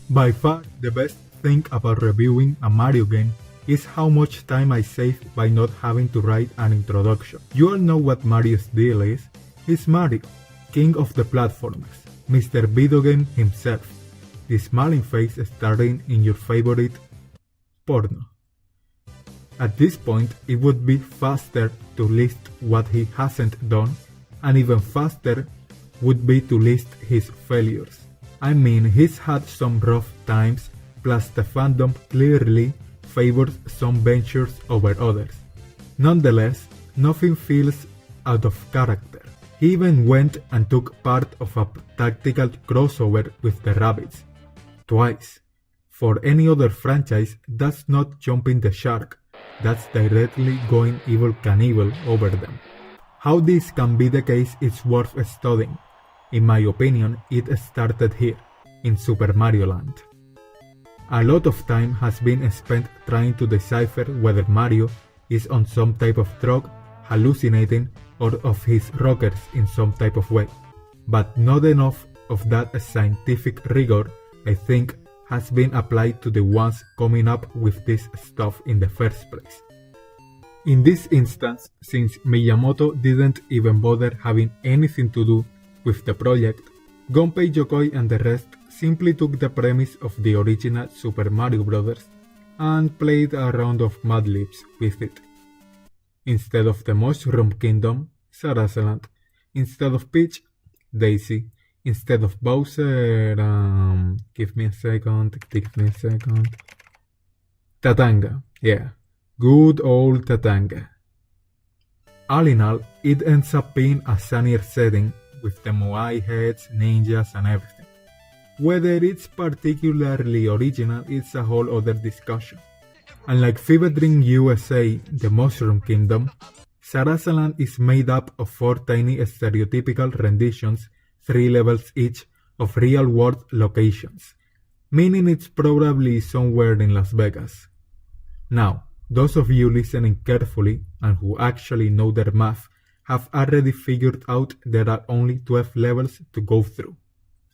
By far, the best thing about reviewing a Mario game is how much time I save by not having to write an introduction. You all know what Mario's deal is. He's Mario, king of the platformers, Mr. Video Game himself, the smiling face starring in your favorite porno. At this point, it would be faster to list what he hasn't done, and even faster would be to list his failures. I mean, he's had some rough times, plus the fandom clearly favors some ventures over others. Nonetheless, nothing feels out of character. He even went and took part of a tactical crossover with the Rabbids. Twice. For any other franchise, that's not jumping the shark, that's directly going Evel Knievel over them. How this can be the case is worth studying. In my opinion, it started here, in Super Mario Land. A lot of time has been spent trying to decipher whether Mario is on some type of drug, hallucinating, or of his rockers in some type of way. But not enough of that scientific rigor, I think, has been applied to the ones coming up with this stuff in the first place. In this instance, since Miyamoto didn't even bother having anything to do with the project, Gunpei Yokoi and the rest simply took the premise of the original Super Mario Bros. And played a round of Mad Libs with it. Instead of the Mushroom Kingdom, Sarasaland. Instead of Peach, Daisy. Instead of Bowser, give me a second. Tatanga, yeah. Good old Tatanga. All in all, it ends up being a sunnier setting with the Moai heads, ninjas, and everything. Whether it's particularly original is a whole other discussion. Unlike Fever Dream USA, the Mushroom Kingdom, Sarasaland is made up of 4 tiny stereotypical renditions, 3 levels each, of real-world locations, meaning it's probably somewhere in Las Vegas. Now, those of you listening carefully and who actually know their math have already figured out there are only 12 levels to go through.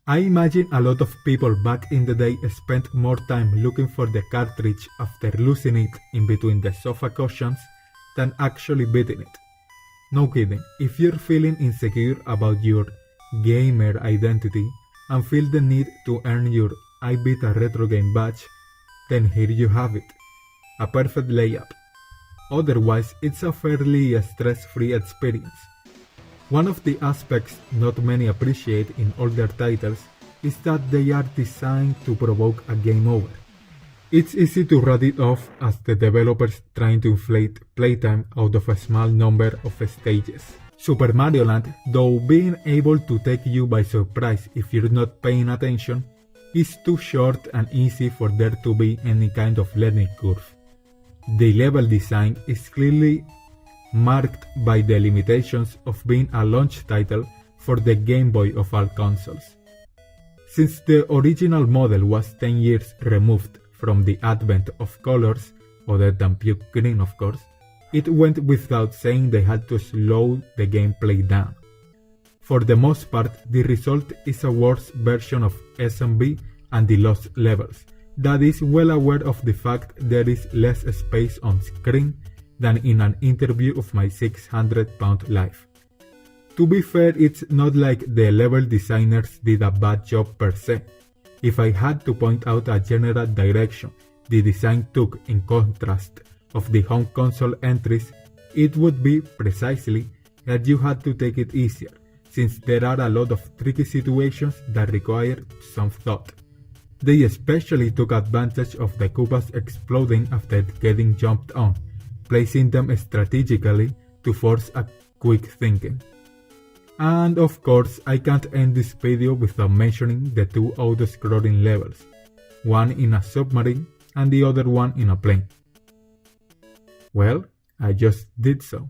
I imagine a lot of people back in the day spent more time looking for the cartridge after losing it in between the sofa cushions than actually beating it. No kidding, if you're feeling insecure about your gamer identity and feel the need to earn your I beat a retro game badge, then here you have it. A perfect layup. Otherwise, it's a fairly stress-free experience. One of the aspects not many appreciate in older titles is that they are designed to provoke a game over. It's easy to write it off as the developers trying to inflate playtime out of a small number of stages. Super Mario Land, though being able to take you by surprise if you're not paying attention, is too short and easy for there to be any kind of learning curve. The level design is clearly marked by the limitations of being a launch title for the Game Boy of all consoles. Since the original model was 10 years removed from the advent of colors, other than puke green of course, it went without saying they had to slow the gameplay down. For the most part, the result is a worse version of SMB and the Lost Levels, that is well aware of the fact there is less space on screen than in an interview of my 600-pound life. To be fair, it's not like the level designers did a bad job per se. If I had to point out a general direction the design took in contrast of the home console entries, it would be precisely that you had to take it easier, since there are a lot of tricky situations that require some thought. They especially took advantage of the Koopas exploding after getting jumped on, placing them strategically to force a quick thinking. And of course, I can't end this video without mentioning the 2 auto-scrolling levels, one in a submarine and the other one in a plane. Well, I just did so.